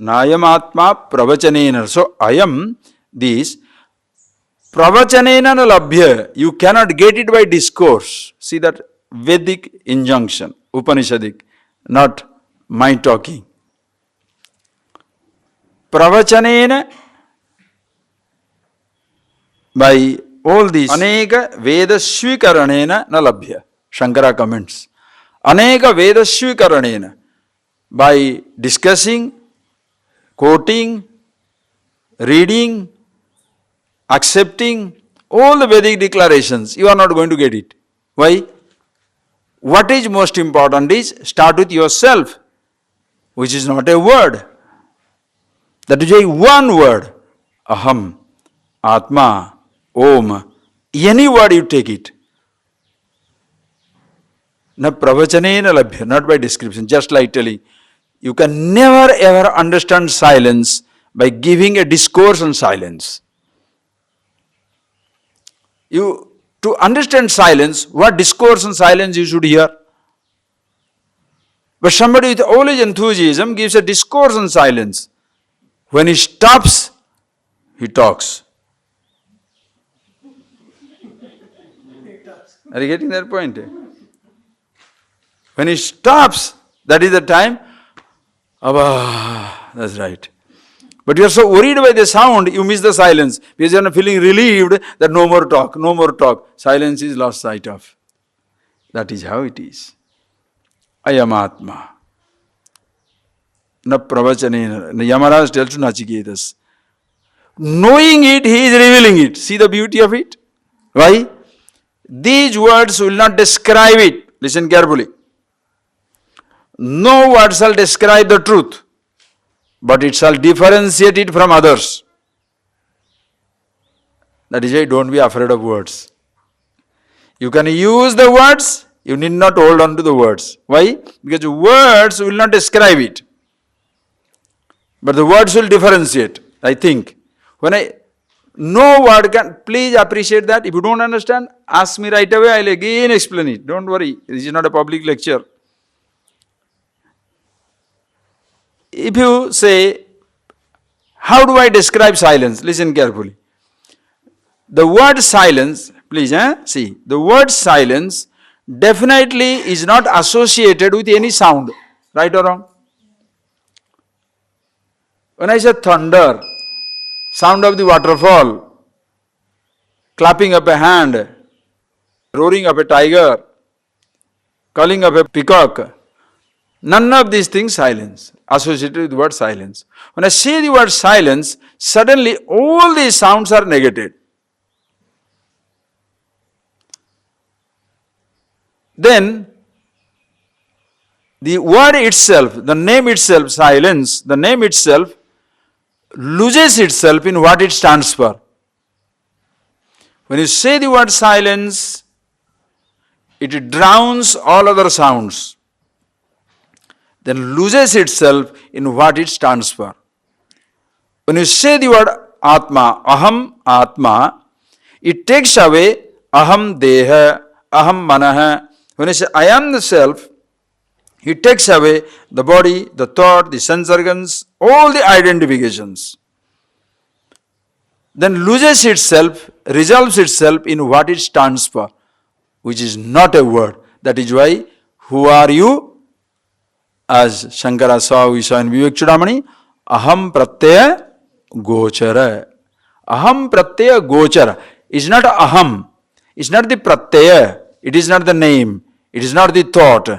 Nayamatma pravachanena. So, ayam, this, pravachanena labhya. You cannot get it by discourse. See that Vedic injunction, Upanishadic, not my talking. Pravachanena, by all these, aneka vedasvikaranena na labhya. Shankara comments. Aneka vedasvikaranena. By discussing, quoting, reading, accepting all the Vedic declarations, you are not going to get it. Why? What is most important is start with yourself, which is not a word. That is a one word. Aham, Atma, Om. Any word you take it. Na pravachanena labhya, not by description, just like telling. You can never ever understand silence by giving a discourse on silence. To understand silence, what discourse on silence you should hear? But somebody with all his enthusiasm gives a discourse on silence. When he stops, he talks. Are you getting that point? When he stops, that is the time, Abba, that's right. But you are so worried by the sound, you miss the silence. Because you are feeling relieved that no more talk, no more talk. Silence is lost sight of. That is how it is. Ayamatma. Na pravachanena. Yamaraj tells to Nachiketas. Knowing it, he is revealing it. See the beauty of it? Why? These words will not describe it. Listen carefully. No word shall describe the truth, but it shall differentiate it from others. That is why don't be afraid of words. You can use the words, you need not hold on to the words. Why? Because words will not describe it, but the words will differentiate, I think. No word can, please appreciate that. If you don't understand, ask me right away, I'll again explain it. Don't worry, this is not a public lecture. If you say, how do I describe silence? Listen carefully. The word silence, please, see, the word silence definitely is not associated with any sound. Right or wrong? When I say thunder, sound of the waterfall, clapping of a hand, roaring of a tiger, calling of a peacock, none of these things silence, associated with the word silence. When I say the word silence, suddenly all these sounds are negated. Then, the word itself, the name itself, silence, the name itself loses itself in what it stands for. When you say the word silence, it drowns all other sounds, then loses itself in what it stands for. When you say the word Atma, Aham Atma, it takes away Aham Deha, Aham Manaha. When you say I am the self, it takes away the body, the thought, the sense organs, all the identifications. Then loses itself, resolves itself in what it stands for, which is not a word. That is why, who are you? As Shankara saw, we saw in Vivek Chudamani, Aham Pratyaya Gochara. Aham Pratyaya Gochara. It's not Aham. It's not the Pratyaya. It is not the name. It is not the thought.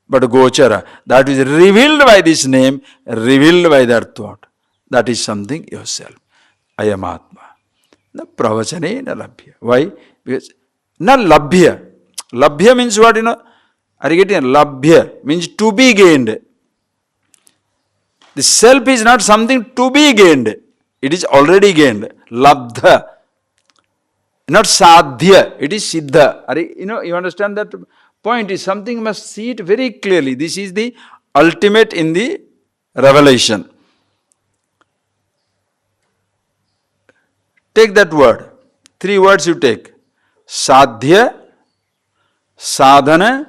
But Gochara. That is revealed by this name, revealed by that thought. That is something yourself. Ayamatma. Na pravachane na labhya. Why? Because na labhya. Labhya means what, you know? Are you getting? Labhya means to be gained. The self is not something to be gained. It is already gained. Labdha. Not sadhya. It is siddha. You understand that point? Is something you must see it very clearly. This is the ultimate in the revelation. Take that word. 3 words you take. Sadhya, sadhana,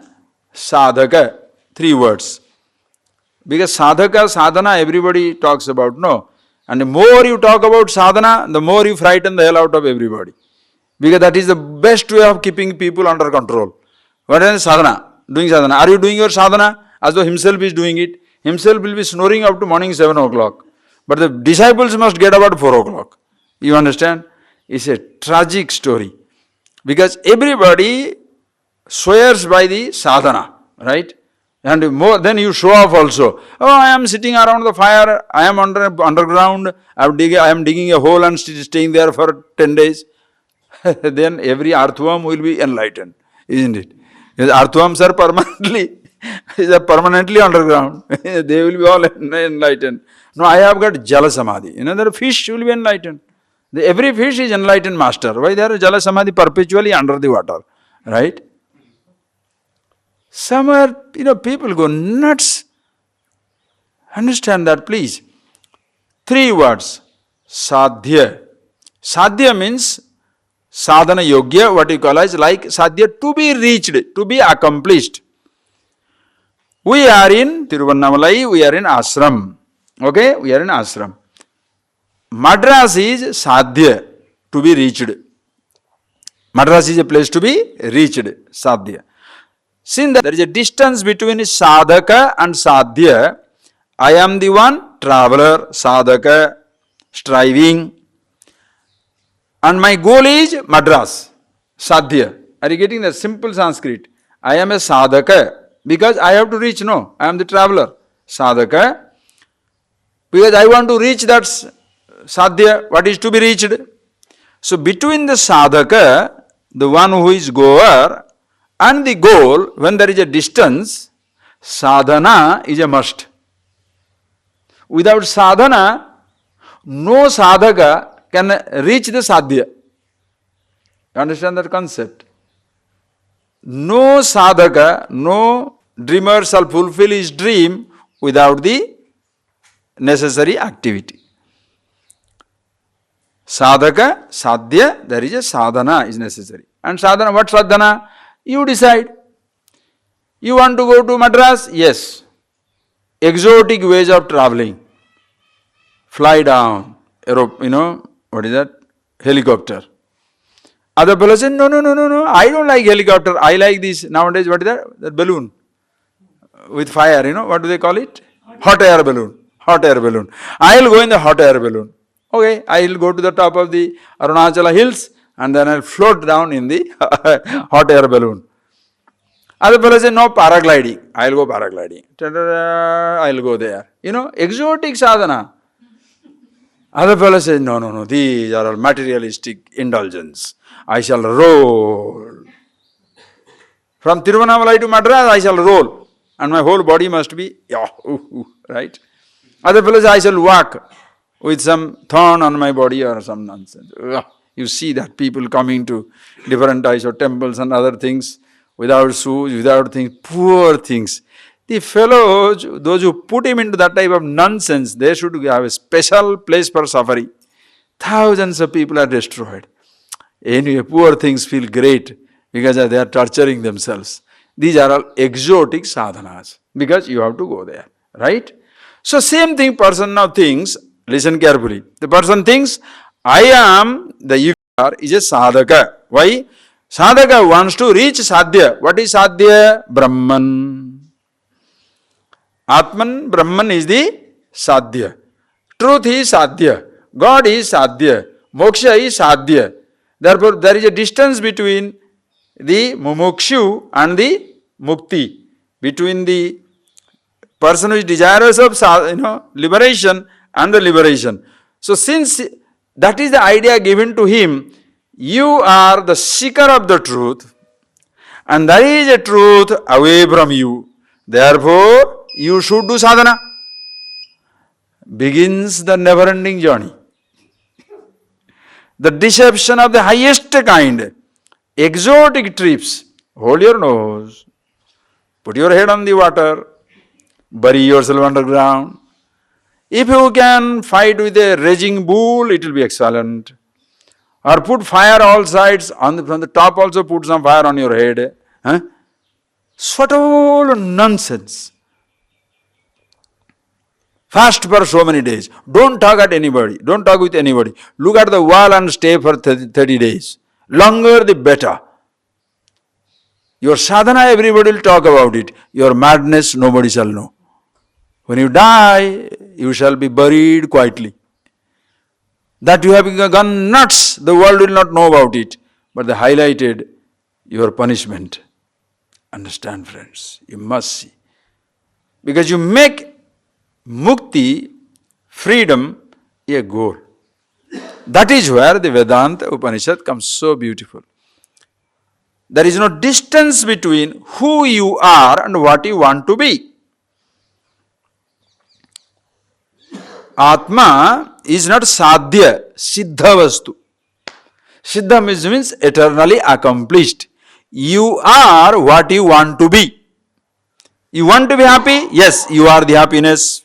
sadhaka. 3 words. Because sadhaka, sadhana, everybody talks about, no. And the more you talk about sadhana, the more you frighten the hell out of everybody. Because that is the best way of keeping people under control. What is sadhana? Doing sadhana. Are you doing your sadhana? As though himself is doing it. Himself will be snoring up to morning 7 o'clock. But the disciples must get up at 4 o'clock. You understand? It's a tragic story. Because everybody swears by the sadhana, right? And more, then you show off also. Oh, I am sitting around the fire, I am underground, I am digging a hole and staying there for 10 days. Then every earthworm will be enlightened, isn't it? Because earthworms are permanently underground. They will be all enlightened. No, I have got jala samadhi. The fish will be enlightened. Every fish is enlightened master. Why they are jala samadhi perpetually under the water, right? Somewhere, people go nuts. Understand that, please. 3 words. Sadhya. Sadhya means sadhana yogya, what you call as like sadhya, to be reached, to be accomplished. We are in Tiruvannamalai, we are in ashram. Okay, we are in ashram. Madras is sadhya, to be reached. Madras is a place to be reached, sadhya. Since there is a distance between sadhaka and sadhya, I am the one traveler, sadhaka, striving. And my goal is Madras, sadhya. Are you getting the simple Sanskrit? I am a sadhaka because I have to reach, no, I am the traveler, sadhaka. Because I want to reach that sadhya, what is to be reached. So between the sadhaka, the one who is goer, and the goal, when there is a distance, sadhana is a must. Without sadhana, no sadhaka can reach the sadhya. You understand that concept? No sadhaka, no dreamer shall fulfill his dream without the necessary activity. Sadhaka, sadhya, there is a sadhana is necessary. And sadhana, what sadhana? You decide. You want to go to Madras? Yes. Exotic ways of traveling. Fly down, what is that? Helicopter. Other fellow said, no, I don't like helicopter. I like this. Nowadays, what is that? That balloon. With fire, what do they call it? Hot air balloon. Hot air balloon. I'll go in the hot air balloon. Okay, I'll go to the top of the Arunachala hills and then I'll float down in the hot air balloon. Other fellow said, no, paragliding. I'll go paragliding. I'll go there. Exotic sadhana. Other fellow says, no, these are all materialistic indulgence. I shall roll. From Tiruvannamalai to Madras, I shall roll. And my whole body must be, right? Other fellow says, I shall walk with some thorn on my body or some nonsense. You see that people coming to different types of temples and other things, without shoes, without things, poor things. The fellows, those who put him into that type of nonsense, they should have a special place for suffering. Thousands of people are destroyed. Anyway, poor things feel great because they are torturing themselves. These are all exotic sadhanas because you have to go there, right? So same thing person now thinks, listen carefully. The person thinks, I am, the ego is a sadhaka. Why? Sadhaka wants to reach sadhya. What is sadhya? Brahman. Atman, Brahman is the sadhya. Truth is sadhya. God is sadhya. Moksha is sadhya. Therefore, there is a distance between the mumukshu and the mukti. Between the person who is desirous of liberation and the liberation. So since that is the idea given to him, you are the seeker of the truth and there is a truth away from you. Therefore, you should do sadhana. Begins the never-ending journey. The deception of the highest kind. Exotic trips. Hold your nose. Put your head on the water. Bury yourself underground. If you can fight with a raging bull, it will be excellent. Or put fire all sides. From the top also put some fire on your head. Sort of nonsense. Fast for so many days. Don't talk at anybody. Don't talk with anybody. Look at the wall and stay for 30 days. Longer the better. Your sadhana, everybody will talk about it. Your madness, nobody shall know. When you die, you shall be buried quietly. That you have gone nuts, the world will not know about it. But they highlighted your punishment. Understand, friends, you must see. Because you make mukti, freedom, a goal. That is where the Vedanta Upanishad comes so beautiful. There is no distance between who you are and what you want to be. Atma is not sadhya, siddha vastu. Siddha means eternally accomplished. You are what you want to be. You want to be happy? Yes, you are the happiness.